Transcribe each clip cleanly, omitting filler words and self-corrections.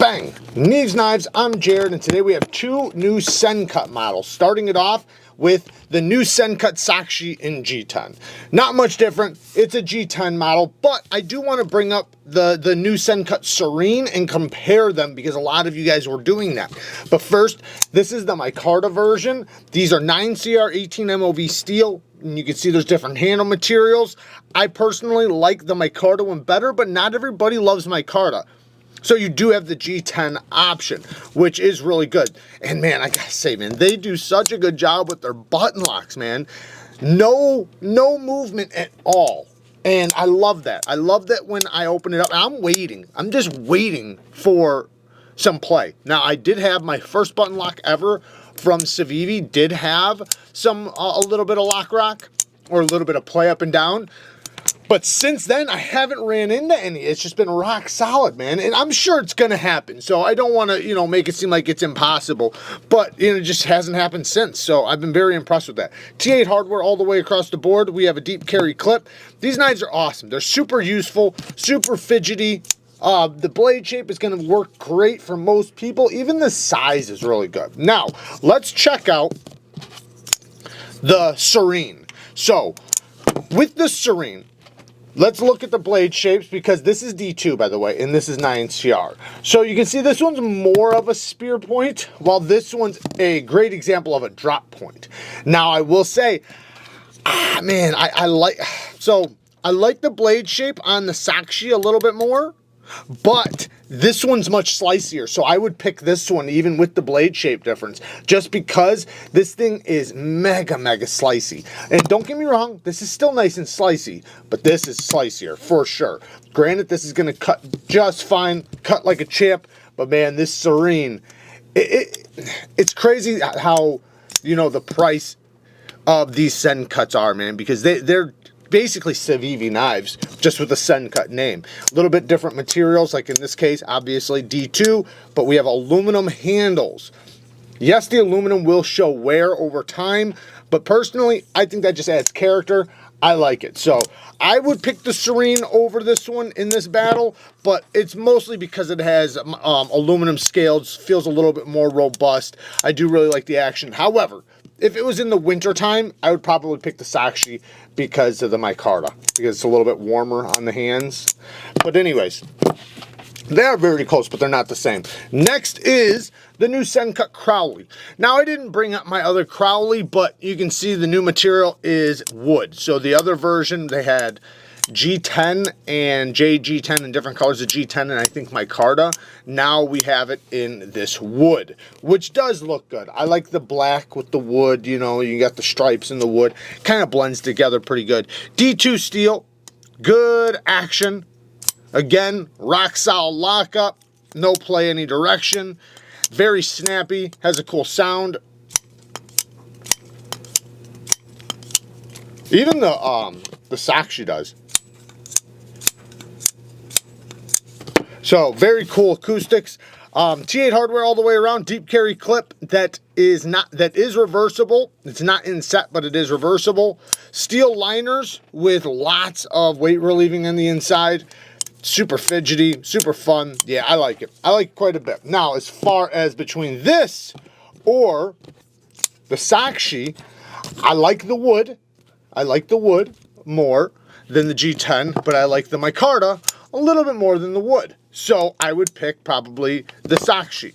Bang! Neeves Knives, I'm Jared, and today we have two new Sencut models. Starting it off with the new Sencut Sachse in G10. Not much different, it's a G10 model, but I do want to bring up the new Sencut Serene and compare them because a lot of you guys were doing that. But first, this is the micarta version. These are 9CR 18 MOV steel. And you can see there's different handle materials. I personally like the micarta one better, but not everybody loves micarta. So you do have the G10 option, which is really good. And man, I gotta say, man, they do such a good job with their button locks, man. No movement at all. And I love that. I love that when I open it up, I'm just waiting for some play. Now, I did have my first button lock ever from Civivi, did have some, a little bit of lock rock, or a little bit of play up and down. But since then, I haven't ran into any. It's just been rock solid, man. And I'm sure it's going to happen. So I don't want to, make it seem like it's impossible. But, it just hasn't happened since. So I've been very impressed with that. T8 hardware all the way across the board. We have a deep carry clip. These knives are awesome. They're super useful, super fidgety. The blade shape is going to work great for most people. Even the size is really good. Now, let's check out the Serene. So, with the Serene, let's look at the blade shapes because this is D2, by the way, and this is 9CR. So you can see this one's more of a spear point, while this one's a great example of a drop point. Now, I will say, man, I like the blade shape on the Sachse a little bit more, but this one's much slicier, so I would pick this one even with the blade shape difference, just because this thing is mega slicey. And don't get me wrong, this is still nice and slicey, but this is slicier for sure. Granted, this is going to cut just fine, cut like a champ, but man, this Serene, it's crazy how, the price of these Sencuts are, man, because they're basically Civivi knives, just with the Sencut name. A little bit different materials, like in this case, obviously D2, but we have aluminum handles. Yes, the aluminum will show wear over time, but personally, I think that just adds character. I like it. So I would pick the Serene over this one in this battle, but it's mostly because it has aluminum scales, feels a little bit more robust. I do really like the action. However, if it was in the winter time, I would probably pick the Sachse because of the micarta, because it's a little bit warmer on the hands. But anyways, they are very close, but they're not the same. Next is the new Sencut Crowley. Now, I didn't bring up my other Crowley, but you can see the new material is wood. So the other version, they had G10 and JG10 in different colors of G10 and I think micarta. Now we have it in this wood, which does look good. I like the black with the wood, you got the stripes in the wood. Kind of blends together pretty good. D2 steel, good action. Again, rock solid lockup, no play any direction. Very snappy, has a cool sound. Even the Sachse does. So, very cool acoustics. T8 hardware all the way around, deep carry clip that is reversible. It's not in set, but it is reversible. Steel liners with lots of weight relieving on the inside. Super fidgety, super fun. Yeah, I like it. I like it quite a bit. Now, as far as between this or the Sachse, I like the wood. I like the wood more than the G10, but I like the micarta a little bit more than the wood. So I would pick probably the Sachse,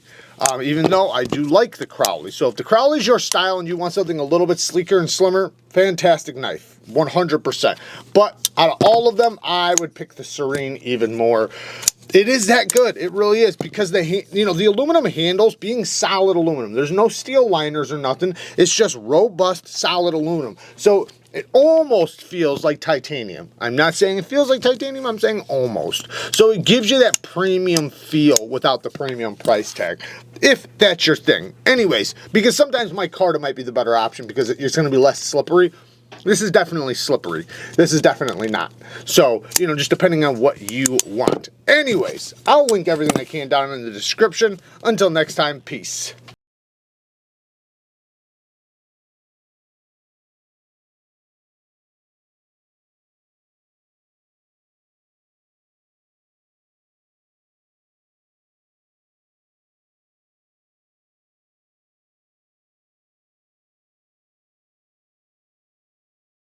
even though I do like the Crowley. So if the Crowley's your style and you want something a little bit sleeker and slimmer, fantastic knife, 100%. But out of all of them, I would pick the Serene even more. It is that good. It really is, because the aluminum handles, being solid aluminum, there's no steel liners or nothing. It's just robust, solid aluminum. So it almost feels like titanium. I'm not saying it feels like titanium, I'm saying almost. So it gives you that premium feel without the premium price tag, if that's your thing. Anyways, because sometimes micarta might be the better option because it's going to be less slippery. This is definitely slippery. This is definitely not. So, just depending on what you want. Anyways, I'll link everything I can down in the description. Until next time, peace.